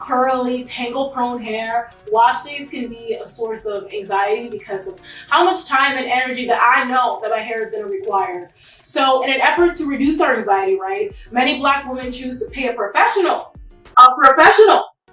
curly, tangle-prone hair, wash days can be a source of anxiety because of how much time and energy that I know that my hair is going to require. So in an effort to reduce our anxiety, right, many Black women choose to pay a professional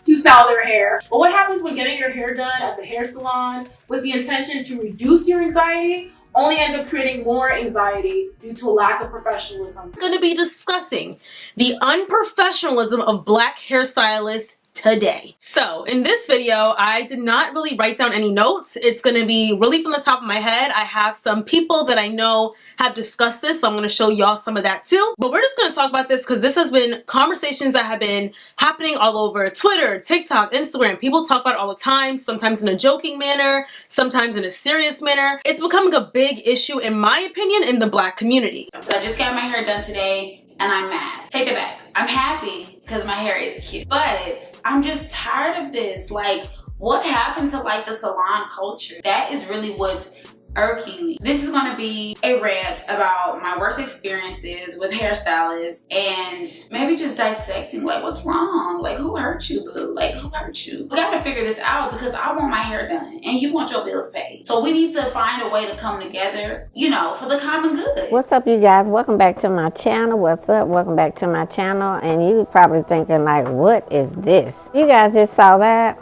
to style their hair. But what happens when getting your hair done at the hair salon with the intention to reduce your anxiety only ends up creating more anxiety due to a lack of professionalism? We're going to be discussing the unprofessionalism of Black hairstylists today. So in this video, I did not really write down any notes. It's going to be really from the top of my head. I have some people that I know have discussed this, so I'm going to show y'all some of that too. But we're just going to talk about this because this has been conversations that have been happening all over Twitter, TikTok, Instagram. People talk about it all the time, sometimes in a joking manner, sometimes in a serious manner. It's becoming a big issue, in my opinion, in the Black community. I just got my hair done today and I'm mad. Take it back. I'm happy because my hair is cute, but I'm just tired of this. Like, what happened to like the salon culture? That is really what's irking me. This is going to be a rant about my worst experiences with hairstylists and maybe just dissecting like what's wrong, like who hurt you, boo, like who hurt you. We gotta figure this out because I want my hair done and you want your bills paid. So we need to find a way to come together, you know, for the common good. What's up, you guys? Welcome back to my channel. What's up? Welcome back to my channel. And you probably thinking like, what is this? You guys just saw that?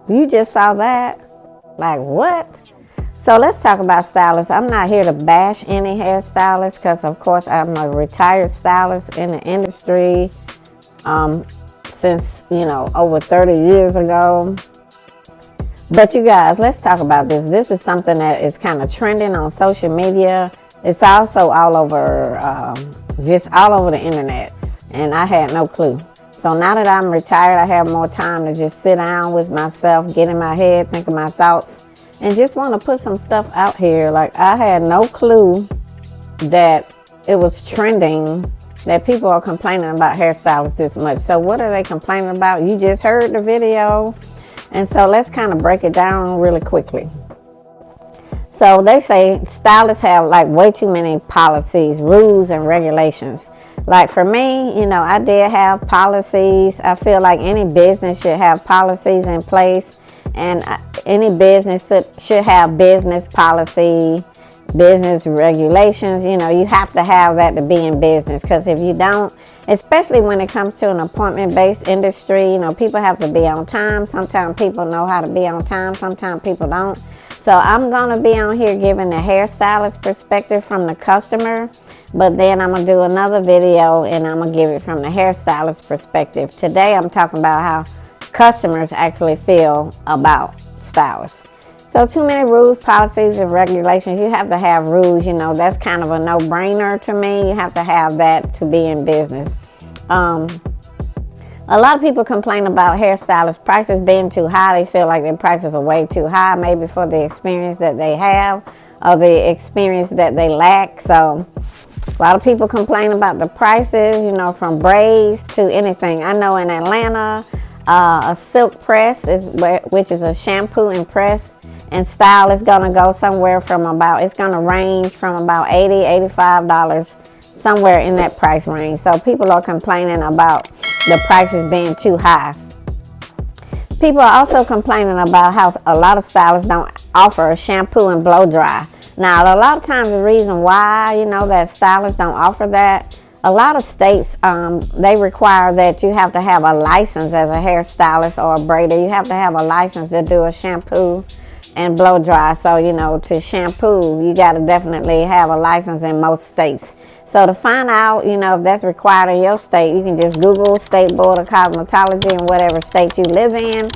You just saw that? Like what? So let's talk about stylists. I'm not here to bash any hairstylists because, of course, I'm a retired stylist in the industry since, you know, over 30 years ago. But you guys, let's talk about this. This is something that is kind of trending on social media. It's also all over, just all over the internet. And I had no clue. So now that I'm retired, I have more time to just sit down with myself, get in my head, think of my thoughts, and just want to put some stuff out here. Like, I had no clue that it was trending, that people are complaining about hairstylists this much. So what are they complaining about? You just heard the video. And so let's kind of break it down really quickly. So they say stylists have like way too many policies, rules, and regulations. Like for me, you know, I did have policies. I feel like any business should have policies in place. And any business should have business policy, business regulations. You know, you have to have that to be in business, because if you don't, especially when it comes to an appointment-based industry, you know, people have to be on time. Sometimes people know how to be on time, sometimes people don't. So I'm going to be on here giving the hairstylist perspective from the customer, but then I'm going to do another video and I'm going to give it from the hairstylist perspective. Today I'm talking about how customers actually feel about stylists. So too many rules, policies, and regulations. You have to have rules, you know, that's kind of a no-brainer to me. You have to have that to be in business. A lot of people complain about hairstylists' prices being too high. They feel like their prices are way too high, maybe for the experience that they have or the experience that they lack. So a lot of people complain about the prices, you know, from braids to anything. I know in Atlanta, a silk press, which is a shampoo and press and style, is going to go somewhere from about, it's going to range from about $80, $85, somewhere in that price range. So people are complaining about the prices being too high. People are also complaining about how a lot of stylists don't offer a shampoo and blow dry. Now, a lot of times the reason why, you know, that stylists don't offer that, a lot of states, they require that you have to have a license as a hairstylist or a braider. You have to have a license to do a shampoo and blow dry. So, you know, to shampoo, you got to definitely have a license in most states. So to find out, you know, if that's required in your state, you can just Google State Board of Cosmetology in whatever state you live in,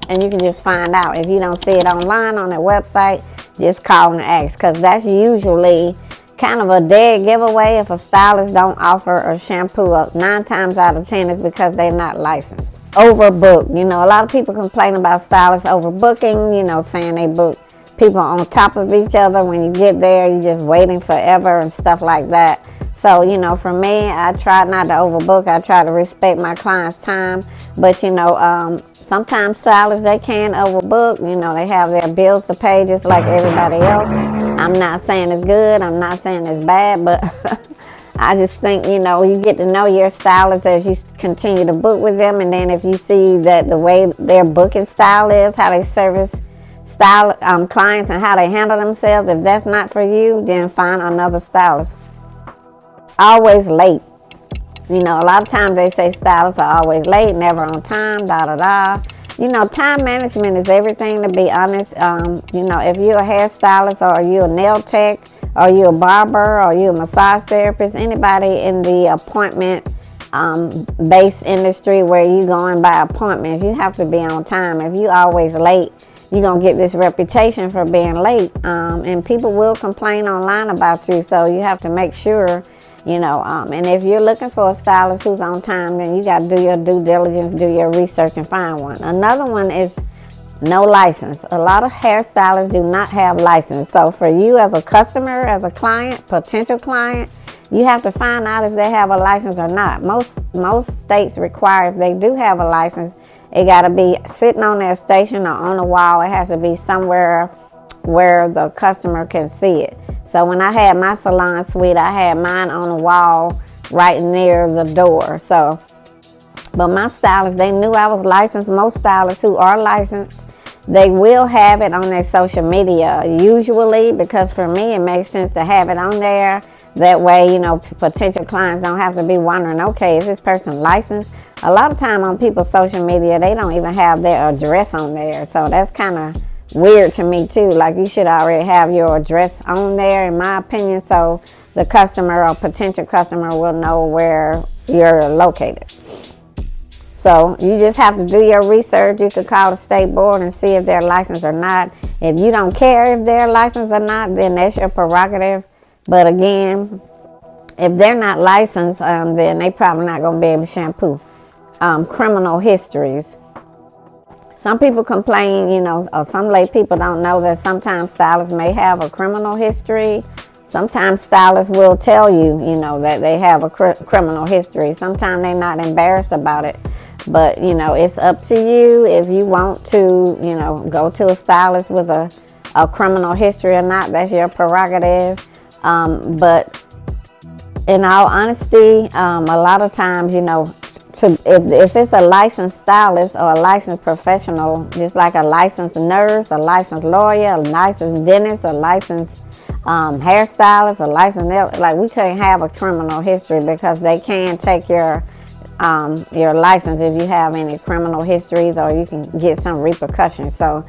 and you can just find out. If you don't see it online on their website, just call and ask, because that's usually kind of a dead giveaway if a stylist don't offer a shampoo. 9 times out of 10 is because they're not licensed. Overbooked. You know, a lot of people complain about stylists overbooking, you know, saying they book people on top of each other. When you get there, you're just waiting forever and stuff like that. So, you know, for me, I try not to overbook. I try to respect my client's time. But, you know, sometimes stylists, they can overbook. You know, they have their bills to pay just like everybody else. I'm not saying it's good. I'm not saying it's bad, but I just think, you know, you get to know your stylist as you continue to book with them. And then if you see that the way their booking style is, how they service clients and how they handle themselves, if that's not for you, then find another stylist. Always late. You know, a lot of times they say stylists are always late, never on time, You know, time management is everything, to be honest. You know, if you're a hairstylist, or you're a nail tech, or you're a barber, or you're a massage therapist, anybody in the appointment based industry where you going by appointments, you have to be on time. If you always late, you're going to get this reputation for being late. And people will complain online about you. So you have to make sure, you know, and if you're looking for a stylist who's on time, then you got to do your due diligence, do your research, and find one. Another one is no license. A lot of hairstylists do not have license. So for you as a customer, as a client, potential client, you have to find out if they have a license or not. Most states require, if they do have a license, it got to be sitting on their station or on a wall. It has to be somewhere where the customer can see it. So when I had my salon suite, I had mine on a wall right near the door. So, but my stylists, they knew I was licensed. Most stylists who are licensed, they will have it on their social media usually, because for me, it makes sense to have it on there. That way, you know, potential clients don't have to be wondering, okay, is this person licensed? A lot of time on people's social media, they don't even have their address on there. So that's kind of weird to me too. Like, you should already have your address on there, in my opinion, so the customer or potential customer will know where you're located. So you just have to do your research. You could call the state board and see if they're licensed or not. If you don't care if they're licensed or not, then that's your prerogative. But again, if they're not licensed, then they probably not going to be able to shampoo. Criminal histories. Some people complain, you know, or some lay people don't know that sometimes stylists may have a criminal history. Sometimes stylists will tell you, you know, that they have a criminal history. Sometimes they're not embarrassed about it. But, you know, it's up to you if you want to, you know, go to a stylist with a criminal history or not. That's your prerogative. But in all honesty, a lot of times, you know, if it's a licensed stylist or a licensed professional, just like a licensed nurse, a licensed lawyer, a licensed dentist, a licensed hairstylist, a licensed nail, like, we couldn't have a criminal history, because they can take your license if you have any criminal histories, or you can get some repercussions. So,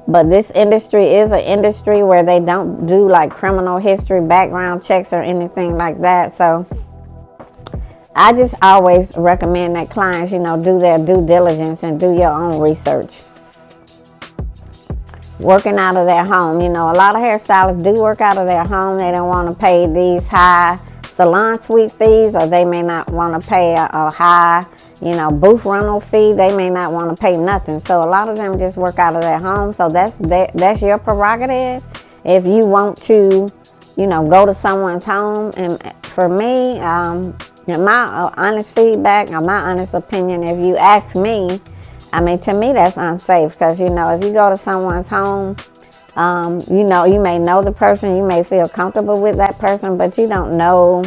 but this industry is an industry where they don't do like criminal history background checks or anything like that. So I just always recommend that clients, you know, do their due diligence and do your own research. Working out of their home. You know, a lot of hairstylists do work out of their home. They don't want to pay these high salon suite fees, or they may not want to pay a high, you know, booth rental fee. They may not want to pay nothing. So a lot of them just work out of their home. So that's your prerogative. If you want to, you know, go to someone's home. And for me, in my honest feedback, or my honest opinion, if you ask me, I mean, to me, that's unsafe, because, you know, if you go to someone's home, you know, you may know the person, you may feel comfortable with that person, but you don't know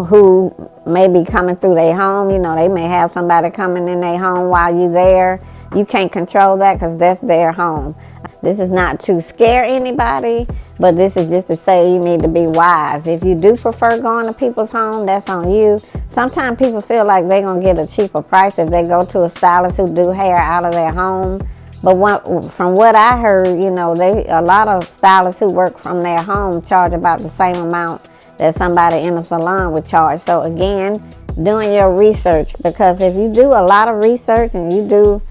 who may be coming through their home. You know, they may have somebody coming in their home while you're there. You can't control that, because that's their home. This is not to scare anybody, but this is just to say you need to be wise. If you do prefer going to people's home, that's on you. Sometimes people feel like they're going to get a cheaper price if they go to a stylist who do hair out of their home. But from what I heard, you know, a lot of stylists who work from their home charge about the same amount that somebody in a salon would charge. So again, doing your research, because if you do a lot of research and you do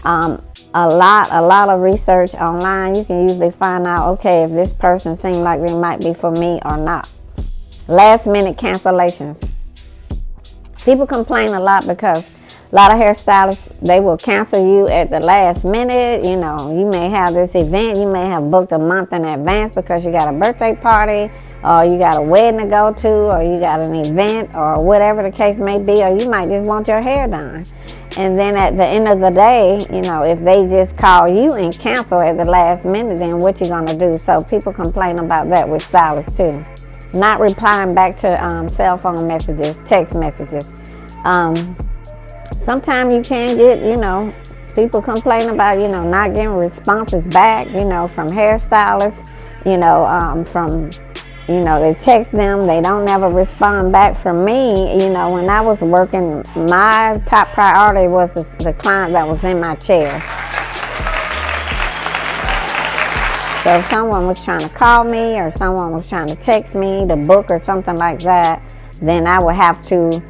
a lot of research online, you can usually find out, okay, if this person seems like they might be for me or not. Last minute cancellations. People complain a lot because a lot of hairstylists, they will cancel you at the last minute. You know, you may have this event, you may have booked a month in advance because you got a birthday party, or you got a wedding to go to, or you got an event, or whatever the case may be, or you might just want your hair done. And then at the end of the day, you know, if they just call you and cancel at the last minute, then what you gonna do? So people complain about that with stylists too. Not replying back to cell phone messages, text messages. Sometimes you can get, you know, people complain about, you know, not getting responses back, you know, from hairstylists, you know, from, you know, they text them, they don't never respond back. For me, you know, when I was working, my top priority was the client that was in my chair. So if someone was trying to call me or someone was trying to text me to book or something like that, then I would have to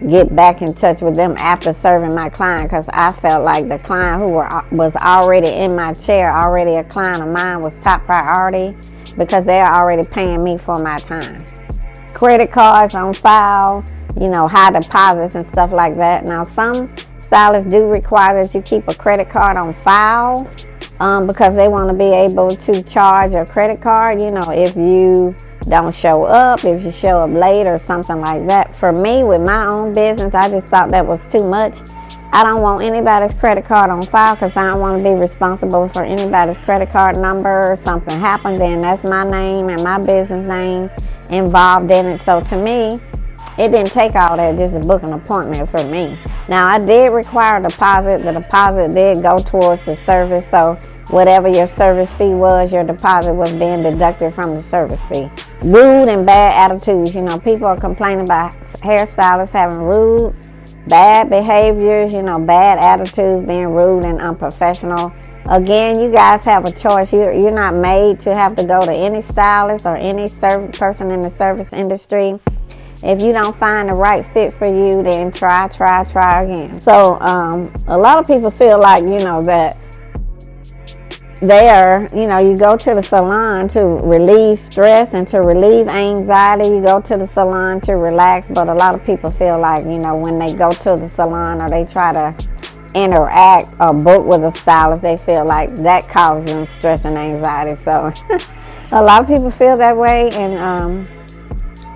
get back in touch with them after serving my client, because I felt like the client who was already in my chair, already a client of mine, was top priority, because they're already paying me for my time. Credit cards on file, you know, high deposits and stuff like that. Now, some stylists do require that you keep a credit card on file because they want to be able to charge a credit card, you know, if you don't show up, if you show up late or something like that. For me, with my own business, I just thought that was too much. I don't want anybody's credit card on file because I don't want to be responsible for anybody's credit card number. Or something happened, then that's my name and my business name involved in it. So to me, it didn't take all that just to book an appointment for me. Now, I did require a deposit. The deposit did go towards the service. So whatever your service fee was, your deposit was being deducted from the service fee. Rude and bad attitudes. You know, people are complaining about hairstylists having rude, bad behaviors, you know, bad attitudes, being rude and unprofessional. Again, you guys have a choice. You're not made to have to go to any stylist or any person in the service industry. If you don't find the right fit for you, then try again. So a lot of people feel like, you know, that you know, you go to the salon to relieve stress and to relieve anxiety. You go to the salon to relax, but a lot of people feel like, you know, when they go to the salon or they try to interact or book with a stylist, they feel like that causes them stress and anxiety. So a lot of people feel that way, and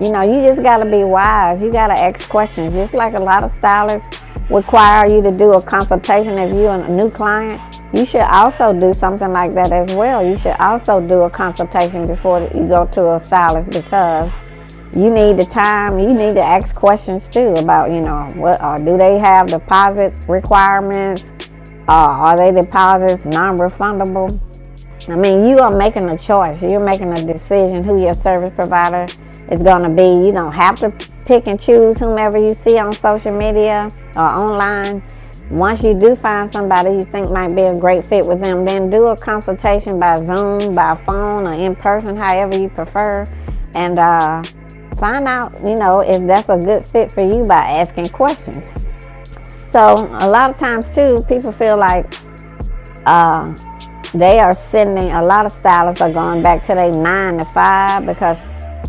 you know, you just got to be wise. You got to ask questions. Just like a lot of stylists require you to do a consultation if you're a new client, you should also do something like that as well. You should also do a consultation before you go to a stylist, because you need the time. You need to ask questions too about, you know, what do they have deposit requirements? Are they deposits non-refundable? I mean, you are making a choice. You're making a decision who your service provider is going to be. You don't have to pick and choose whomever you see on social media or online. Once you do find somebody you think might be a great fit with them, then do a consultation by Zoom, by phone, or in person, however you prefer, and find out, you know, if that's a good fit for you by asking questions. So a lot of times too, people feel like they are sending, a lot of stylists are going back to their 9 to 5 because,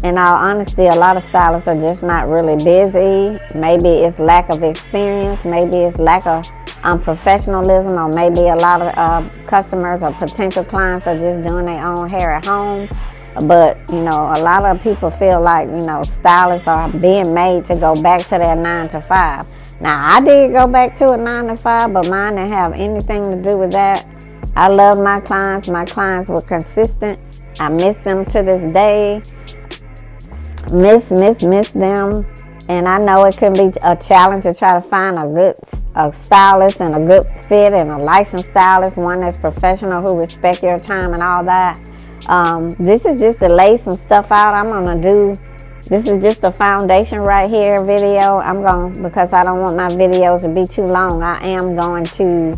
in all honesty, a lot of stylists are just not really busy. Maybe it's lack of experience, maybe it's lack of unprofessionalism, or maybe a lot of customers or potential clients are just doing their own hair at home. But, you know, a lot of people feel like, you know, stylists are being made to go back to their 9 to 5. Now, I did go back to a 9 to 5, but mine didn't have anything to do with that. I love my clients. My clients were consistent. I miss them to this day. Miss them. And I know it can be a challenge to try to find a stylist and a good fit and a licensed stylist, one that's professional, who respect your time and all that. This is just to lay some stuff out. This is just a foundation right here video. Because I don't want my videos to be too long, I am going to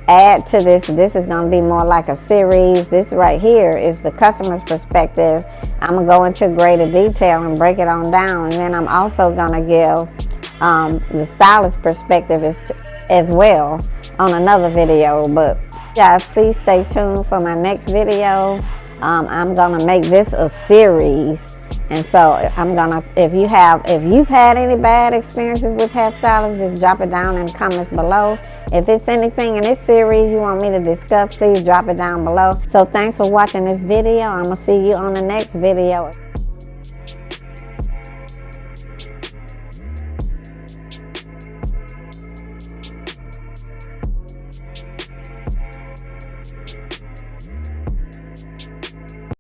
add to this. This is going to be more like a series. This right here is the customer's perspective. I'm going to go into greater detail and break it on down. And then I'm also going to give the stylist perspective as well on another video. But guys, please stay tuned for my next video. I'm going to make this a series. And so if you've had any bad experiences with hairstylists, just drop it down in the comments below. If it's anything in this series you want me to discuss, please drop it down below. So thanks for watching this video. I'm going to see you on the next video.